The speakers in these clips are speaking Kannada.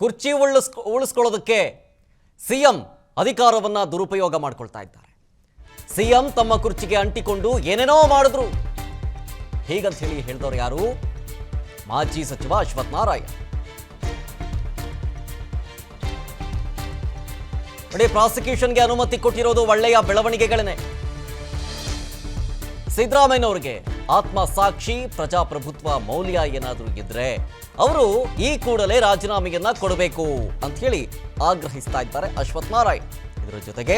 ಕುರ್ಚಿ ಉಳಿಸ್ಕೊಳ್ಳೋದಕ್ಕೆ ಸಿಎಂ ಅಧಿಕಾರವನ್ನ ದುರುಪಯೋಗ ಮಾಡ್ಕೊಳ್ತಾ ಇದ್ದಾರೆ. ಸಿಎಂ ತಮ್ಮ ಕುರ್ಚಿಗೆ ಅಂಟಿಕೊಂಡು ಏನೇನೋ ಮಾಡಿದ್ರು ಹೀಗಂತ ಹೇಳಿದವರು ಯಾರು? ಮಾಜಿ ಸಚಿವ ಅಶ್ವಥ್ ನಾರಾಯಣ್. ನೋಡಿ, ಪ್ರಾಸಿಕ್ಯೂಷನ್ಗೆ ಅನುಮತಿ ಕೊಟ್ಟಿರೋದು ಒಳ್ಳೆಯ ಬೆಳವಣಿಗೆಗಳನ್ನೇ. ಸಿದ್ದರಾಮಯ್ಯನವರಿಗೆ ಆತ್ಮಸಾಕ್ಷಿ ಪ್ರಜಾಪ್ರಭುತ್ವ ಮೌಲ್ಯ ಏನಾದರೂ ಇದ್ರೆ ಅವರು ಈ ಕೂಡಲೇ ರಾಜೀನಾಮೆಯನ್ನ ಕೊಡಬೇಕು ಅಂತ ಹೇಳಿ ಆಗ್ರಹಿಸ್ತಾ ಇದ್ದಾರೆ ಅಶ್ವಥ್ ನಾರಾಯಣ್. ಇದರ ಜೊತೆಗೆ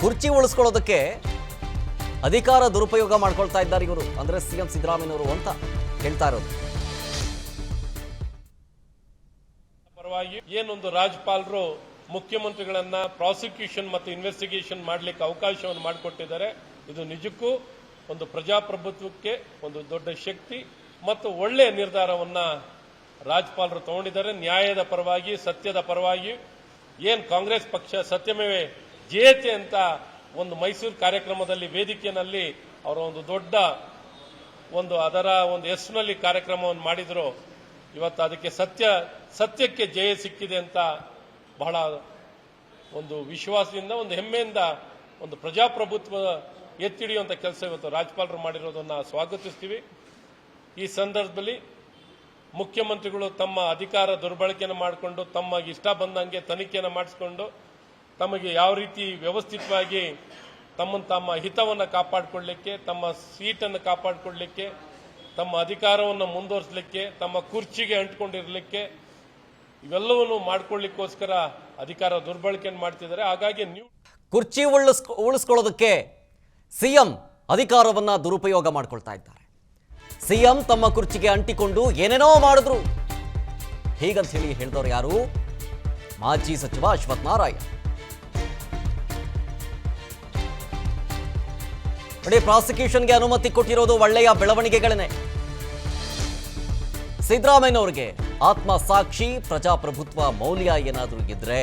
ಕುರ್ಚಿ ಉಳಿಸ್ಕೊಳ್ಳೋದಕ್ಕೆ ಅಧಿಕಾರ ದುರುಪಯೋಗ ಮಾಡ್ಕೊಳ್ತಾ ಇದ್ದಾರೆ ಇವರು, ಅಂದ್ರೆ ಸಿಎಂ ಸಿದ್ದರಾಮಯ್ಯನವರು ಅಂತ ಹೇಳ್ತಾ ಇರೋದು. ಪರವಾಗಿ ಏನೊಂದು ರಾಜ್ಯಪಾಲರು ಮುಖ್ಯಮಂತ್ರಿಗಳನ್ನ ಪ್ರಾಸಿಕ್ಯೂಷನ್ ಮತ್ತು ಇನ್ವೆಸ್ಟಿಗೇಷನ್ ಮಾಡಲಿಕ್ಕೆ ಅವಕಾಶವನ್ನು ಮಾಡಿಕೊಟ್ಟಿದ್ದಾರೆ. ಇದು ನಿಜಕ್ಕೂ ಒಂದು ಪ್ರಜಾಪ್ರಭುತ್ವಕ್ಕೆ ಒಂದು ದೊಡ್ಡ ಶಕ್ತಿ ಮತ್ತು ಒಳ್ಳೆಯ ನಿರ್ಧಾರವನ್ನ ರಾಜ್ಯಪಾಲರು ತಗೊಂಡಿದ್ದಾರೆ. ನ್ಯಾಯದ ಪರವಾಗಿ, ಸತ್ಯದ ಪರವಾಗಿ. ಏನ್ ಕಾಂಗ್ರೆಸ್ ಪಕ್ಷ ಸತ್ಯಮೇವೆ ಜಯತೆ ಅಂತ ಒಂದು ಮೈಸೂರು ಕಾರ್ಯಕ್ರಮದಲ್ಲಿ ವೇದಿಕೆಯಲ್ಲಿ ಅವರ ಒಂದು ದೊಡ್ಡ ಅದರ ಹೆಸರಿನಲ್ಲಿ ಕಾರ್ಯಕ್ರಮವನ್ನು ಮಾಡಿದ್ರು. ಇವತ್ತು ಅದಕ್ಕೆ ಸತ್ಯಕ್ಕೆ ಜಯ ಸಿಕ್ಕಿದೆ ಅಂತ ಬಹಳ ಒಂದು ವಿಶ್ವಾಸದಿಂದ, ಒಂದು ಹೆಮ್ಮೆಯಿಂದ ಒಂದು ಪ್ರಜಾಪ್ರಭುತ್ವ ಎತ್ತಿಡಿಯುವಂತ ಕೆಲಸ ಇವತ್ತು ರಾಜ್ಯಪಾಲರು ಮಾಡಿರೋದನ್ನ ಸ್ವಾಗತಿಸ್ತೀವಿ. ಈ ಸಂದರ್ಭದಲ್ಲಿ ಮುಖ್ಯಮಂತ್ರಿಗಳು ತಮ್ಮ ಅಧಿಕಾರ ದುರ್ಬಳಕೆಯನ್ನು ಮಾಡಿಕೊಂಡು ತಮಗೆ ಇಷ್ಟ ಬಂದಂಗೆ ತನಿಖೆಯನ್ನು ಮಾಡಿಸಿಕೊಂಡು ತಮಗೆ ಯಾವ ರೀತಿ ವ್ಯವಸ್ಥಿತವಾಗಿ ತಮ್ಮ ಹಿತವನ್ನು ಕಾಪಾಡಿಕೊಳ್ಳಲಿಕ್ಕೆ, ತಮ್ಮ ಸೀಟನ್ನು ಕಾಪಾಡಿಕೊಳ್ಳಲಿಕ್ಕೆ, ತಮ್ಮ ಅಧಿಕಾರವನ್ನು ಮುಂದುವರಿಸಲಿಕ್ಕೆ, ತಮ್ಮ ಕುರ್ಚಿಗೆ ಅಂಟಿಕೊಂಡಿರಲಿಕ್ಕೆ ಇವೆಲ್ಲವನ್ನು ಮಾಡಿಕೊಳ್ಳಿಕ್ಕೋಸ್ಕರ ಅಧಿಕಾರ ದುರ್ಬಳಕೆಯನ್ನು ಮಾಡ್ತಿದ್ದಾರೆ. ಹಾಗಾಗಿ ಕುರ್ಚಿ ಉಳಿಸ್ಕೊಳ್ಳೋದಕ್ಕೆ ಸಿಎಂ ಅಧಿಕಾರವನ್ನ ದುರುಪಯೋಗ ಮಾಡ್ಕೊಳ್ತಾ ಇದ್ದಾರೆ. ಸಿಎಂ ತಮ್ಮ ಕುರ್ಚಿಗೆ ಅಂಟಿಕೊಂಡು ಏನೇನೋ ಮಾಡಿದ್ರು ಹೀಗಂತ ಹೇಳಿದವರು ಯಾರು? ಮಾಜಿ ಸಚಿವ ಅಶ್ವಥ್ ನಾರಾಯಣ್. ನೋಡಿ, ಪ್ರಾಸಿಕ್ಯೂಷನ್ಗೆ ಅನುಮತಿ ಕೊಟ್ಟಿರೋದು ಒಳ್ಳೆಯ ಬೆಳವಣಿಗೆಗಳನ್ನೇ. ಸಿದ್ದರಾಮಯ್ಯನವರಿಗೆ ಆತ್ಮಸಾಕ್ಷಿ ಪ್ರಜಾಪ್ರಭುತ್ವ ಮೌಲ್ಯ ಏನಾದರೂ ಇದ್ರೆ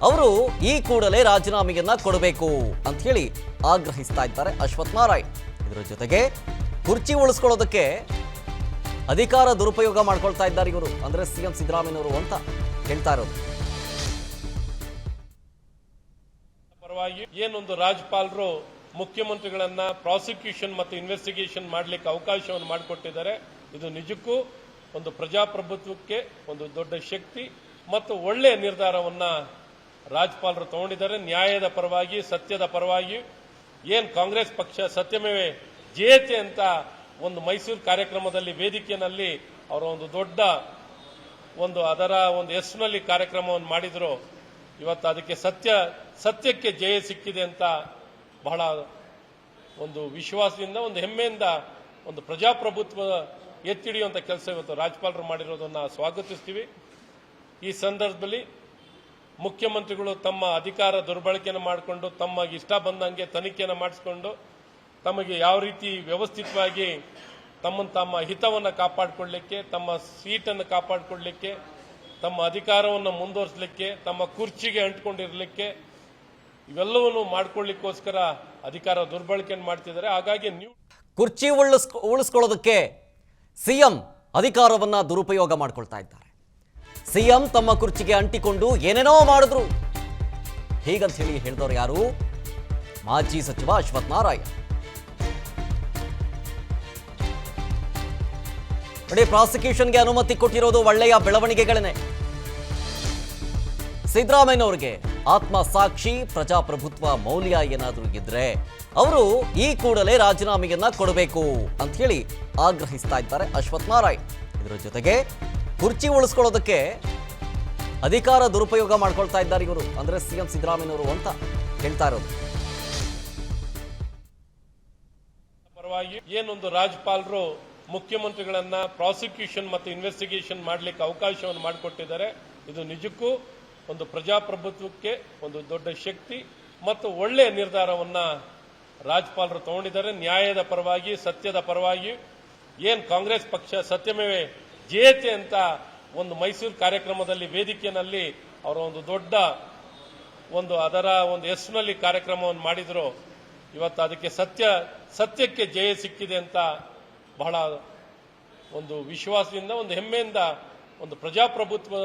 ಅವರು ಈ ಕೂಡಲೇ ರಾಜೀನಾಮೆಯನ್ನ ಕೊಡಬೇಕು ಅಂತ ಹೇಳಿ ಆಗ್ರಹಿಸ್ತಾ ಇದ್ದಾರೆ ಅಶ್ವಥ್ ನಾರಾಯಣ್. ಇದರ ಜೊತೆಗೆ ಕುರ್ಚಿ ಉಳಿಸ್ಕೊಳ್ಳೋದಕ್ಕೆ ಅಧಿಕಾರ ದುರುಪಯೋಗ ಮಾಡ್ಕೊಳ್ತಾ ಇದ್ದಾರೆ ಇವರು, ಅಂದ್ರೆ ಸಿಎಂ ಸಿದ್ದರಾಮಯ್ಯನವರು ಅಂತ ಹೇಳ್ತಾ ಇರೋದು. ಪರವಾಗಿ ಏನೊಂದು ರಾಜ್ಯಪಾಲರು ಮುಖ್ಯಮಂತ್ರಿಗಳನ್ನ ಪ್ರಾಸಿಕ್ಯೂಷನ್ ಮತ್ತು ಇನ್ವೆಸ್ಟಿಗೇಷನ್ ಮಾಡಲಿಕ್ಕೆ ಅವಕಾಶವನ್ನು ಮಾಡಿಕೊಟ್ಟಿದ್ದಾರೆ. ಇದು ನಿಜಕ್ಕೂ ಒಂದು ಪ್ರಜಾಪ್ರಭುತ್ವಕ್ಕೆ ಒಂದು ದೊಡ್ಡ ಶಕ್ತಿ ಮತ್ತು ಒಳ್ಳೆಯ ನಿರ್ಧಾರವನ್ನ ರಾಜ್ಯಪಾಲರು ತಗೊಂಡಿದ್ದಾರೆ. ನ್ಯಾಯದ ಪರವಾಗಿ, ಸತ್ಯದ ಪರವಾಗಿ. ಏನ್ ಕಾಂಗ್ರೆಸ್ ಪಕ್ಷ ಸತ್ಯಮೇವೆ ಜಯತೆ ಅಂತ ಒಂದು ಮೈಸೂರು ಕಾರ್ಯಕ್ರಮದಲ್ಲಿ ವೇದಿಕೆಯಲ್ಲಿ ಅವರ ಒಂದು ದೊಡ್ಡ ಅದರ ಹೆಸರಿನಲ್ಲಿ ಕಾರ್ಯಕ್ರಮವನ್ನು ಮಾಡಿದ್ರು. ಇವತ್ತು ಅದಕ್ಕೆ ಸತ್ಯಕ್ಕೆ ಜಯ ಸಿಕ್ಕಿದೆ ಅಂತ ಬಹಳ ಒಂದು ವಿಶ್ವಾಸದಿಂದ, ಒಂದು ಹೆಮ್ಮೆಯಿಂದ ಒಂದು ಪ್ರಜಾಪ್ರಭುತ್ವ ಎತ್ತಿಡಿಯುವಂತ ಕೆಲಸ ಇವತ್ತು ರಾಜ್ಯಪಾಲರು ಮಾಡಿರೋದನ್ನ ಸ್ವಾಗತಿಸ್ತೀವಿ. ಈ ಸಂದರ್ಭದಲ್ಲಿ ಮುಖ್ಯಮಂತ್ರಿಗಳು ತಮ್ಮ ಅಧಿಕಾರ ದುರ್ಬಳಕೆಯನ್ನು ಮಾಡಿಕೊಂಡು ತಮಗೆ ಇಷ್ಟ ಬಂದಂಗೆ ತನಿಖೆಯನ್ನು ಮಾಡಿಸಿಕೊಂಡು ತಮಗೆ ಯಾವ ರೀತಿ ವ್ಯವಸ್ಥಿತವಾಗಿ ತಮ್ಮ ಹಿತವನ್ನು ಕಾಪಾಡಿಕೊಳ್ಳಲಿಕ್ಕೆ, ತಮ್ಮ ಸೀಟನ್ನು ಕಾಪಾಡಿಕೊಳ್ಳಲಿಕ್ಕೆ, ತಮ್ಮ ಅಧಿಕಾರವನ್ನು ಮುಂದುವರಿಸಲಿಕ್ಕೆ, ತಮ್ಮ ಕುರ್ಚಿಗೆ ಅಂಟಿಕೊಂಡಿರಲಿಕ್ಕೆ ಇವೆಲ್ಲವನ್ನು ಮಾಡಿಕೊಳ್ಳಿಕ್ಕೋಸ್ಕರ ಅಧಿಕಾರ ದುರ್ಬಳಕೆಯನ್ನು ಮಾಡ್ತಿದ್ದಾರೆ. ಹಾಗಾಗಿ ಕುರ್ಚಿ ಉಳಿಸ್ಕೊಳ್ಳೋದಕ್ಕೆ ಸಿಎಂ ಅಧಿಕಾರವನ್ನ ದುರುಪಯೋಗ ಮಾಡ್ಕೊಳ್ತಾ ಇದ್ದಾರೆ. ಸಿಎಂ ತಮ್ಮ ಕುರ್ಚಿಗೆ ಅಂಟಿಕೊಂಡು ಏನೇನೋ ಮಾಡಿದ್ರು ಹೀಗಂತ ಹೇಳಿದವರು ಯಾರು? ಮಾಜಿ ಸಚಿವ ಅಶ್ವಥ್ ನಾರಾಯಣ್. ನೋಡಿ, ಪ್ರಾಸಿಕ್ಯೂಷನ್ಗೆ ಅನುಮತಿ ಕೊಟ್ಟಿರೋದು ಒಳ್ಳೆಯ ಬೆಳವಣಿಗೆಗಳನ್ನೇ. ಸಿದ್ದರಾಮಯ್ಯನವರಿಗೆ ಆತ್ಮಸಾಕ್ಷಿ ಪ್ರಜಾಪ್ರಭುತ್ವ ಮೌಲ್ಯ ಏನಾದರೂ ಇದ್ರೆ ಅವರು ಈ ಕೂಡಲೇ ರಾಜೀನಾಮೆಯನ್ನ ಕೊಡಬೇಕು ಅಂತ ಹೇಳಿ ಆಗ್ರಹಿಸ್ತಾ ಇದ್ದಾರೆ ಅಶ್ವಥ್ ನಾರಾಯಣ್. ಇದರ ಜೊತೆಗೆ ಕುರ್ಚಿ ಉಳಿಸ್ಕೊಳ್ಳೋದಕ್ಕೆ ಅಧಿಕಾರ ದುರುಪಯೋಗ ಮಾಡ್ಕೊಳ್ತಾ ಇದ್ದಾರೆ ಇವರು, ಅಂದ್ರೆ ಸಿಎಂ ಸಿದ್ದರಾಮಯ್ಯನವರು ಅಂತ ಹೇಳ್ತಾ ಇರೋದು. ಪರವಾಗಿ ಏನೊಂದು ರಾಜ್ಯಪಾಲರು ಮುಖ್ಯಮಂತ್ರಿಗಳನ್ನ ಪ್ರಾಸಿಕ್ಯೂಷನ್ ಮತ್ತು ಇನ್ವೆಸ್ಟಿಗೇಷನ್ ಮಾಡಲಿಕ್ಕೆ ಅವಕಾಶವನ್ನು ಮಾಡಿಕೊಟ್ಟಿದ್ದಾರೆ. ಇದು ನಿಜಕ್ಕೂ ಒಂದು ಪ್ರಜಾಪ್ರಭುತ್ವಕ್ಕೆ ಒಂದು ದೊಡ್ಡ ಶಕ್ತಿ ಮತ್ತು ಒಳ್ಳೆಯ ನಿರ್ಧಾರವನ್ನ ರಾಜ್ಯಪಾಲರು ತಗೊಂಡಿದ್ದಾರೆ. ನ್ಯಾಯದ ಪರವಾಗಿ, ಸತ್ಯದ ಪರವಾಗಿ. ಏನ್ ಕಾಂಗ್ರೆಸ್ ಪಕ್ಷ ಸತ್ಯಮೇವೆ ಜಯತೆ ಅಂತ ಒಂದು ಮೈಸೂರು ಕಾರ್ಯಕ್ರಮದಲ್ಲಿ ವೇದಿಕೆಯಲ್ಲಿ ಅವರ ಒಂದು ದೊಡ್ಡ ಅದರ ಹೆಸರಿನಲ್ಲಿ ಕಾರ್ಯಕ್ರಮವನ್ನು ಮಾಡಿದ್ರು. ಇವತ್ತು ಅದಕ್ಕೆ ಸತ್ಯಕ್ಕೆ ಜಯ ಸಿಕ್ಕಿದೆ ಅಂತ ಬಹಳ ಒಂದು ವಿಶ್ವಾಸದಿಂದ, ಒಂದು ಹೆಮ್ಮೆಯಿಂದ ಒಂದು ಪ್ರಜಾಪ್ರಭುತ್ವ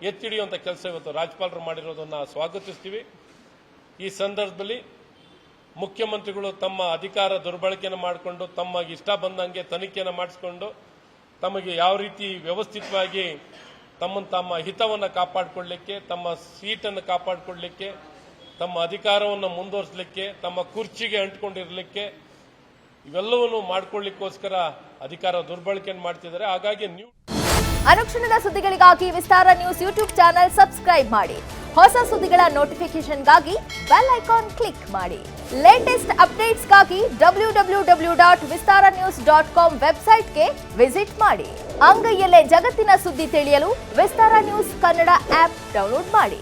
ಎತ್ತಿ ಹಿಡಿಯುವಂಥ ಕೆಲಸ ಇವತ್ತು ರಾಜ್ಯಪಾಲರು ಮಾಡಿರೋದನ್ನ ಸ್ವಾಗತಿಸ್ತೀವಿ. ಈ ಸಂದರ್ಭದಲ್ಲಿ ಮುಖ್ಯಮಂತ್ರಿಗಳು ತಮ್ಮ ಅಧಿಕಾರ ದುರ್ಬಳಕೆಯನ್ನು ಮಾಡಿಕೊಂಡು ತಮ್ಮ ಇಷ್ಟ ಬಂದಂಗೆ ತನಿಖೆಯನ್ನು ಮಾಡಿಸಿಕೊಂಡು ತಮಗೆ ಯಾವ ರೀತಿ ವ್ಯವಸ್ಥಿತವಾಗಿ ತಮ್ಮ ಹಿತವನ್ನು ಕಾಪಾಡಿಕೊಳ್ಳಲಿಕ್ಕೆ, ತಮ್ಮ ಸೀಟನ್ನು ಕಾಪಾಡಿಕೊಳ್ಳಲಿಕ್ಕೆ, ತಮ್ಮ ಅಧಿಕಾರವನ್ನು ಮುಂದುವರಿಸಲಿಕ್ಕೆ, ತಮ್ಮ ಕುರ್ಚಿಗೆ ಅಂಟಿಕೊಂಡಿರಲಿಕ್ಕೆ ಇವೆಲ್ಲವನ್ನು ಮಾಡಿಕೊಳ್ಳಿಕ್ಕೋಸ್ಕರ ಅಧಿಕಾರ ದುರ್ಬಳಕೆಯನ್ನು ಮಾಡ್ತಿದ್ದಾರೆ. ಹಾಗಾಗಿ ನೀವು ಅನುಕ್ಷಣದ ಸುದ್ದಿಗಳಿಗಾಗಿ ವಿಸ್ತಾರ ನ್ಯೂಸ್ ಯೂಟ್ಯೂಬ್ ಚಾನೆಲ್ ಸಬ್ಸ್ಕ್ರೈಬ್ ಮಾಡಿ. ಹೊಸ ಸುದ್ದಿಗಳ ನೋಟಿಫಿಕೇಶನ್ಗಾಗಿ ಬೆಲ್ ಐಕಾನ್ ಕ್ಲಿಕ್ ಮಾಡಿ. ಲೇಟೆಸ್ಟ್ ಅಪ್ಡೇಟ್ಸ್ಗಾಗಿ www.vistaranews.com ವೆಬ್ಸೈಟ್ಗೆ ವಿಸಿಟ್ ಮಾಡಿ. ಅಂಗೈಯಲ್ಲೇ ಜಗತ್ತಿನ ಸುದ್ದಿ ತಿಳಿಯಲು ವಿಸ್ತಾರ ನ್ಯೂಸ್ ಕನ್ನಡ ಆಪ್ ಡೌನ್ಲೋಡ್ ಮಾಡಿ.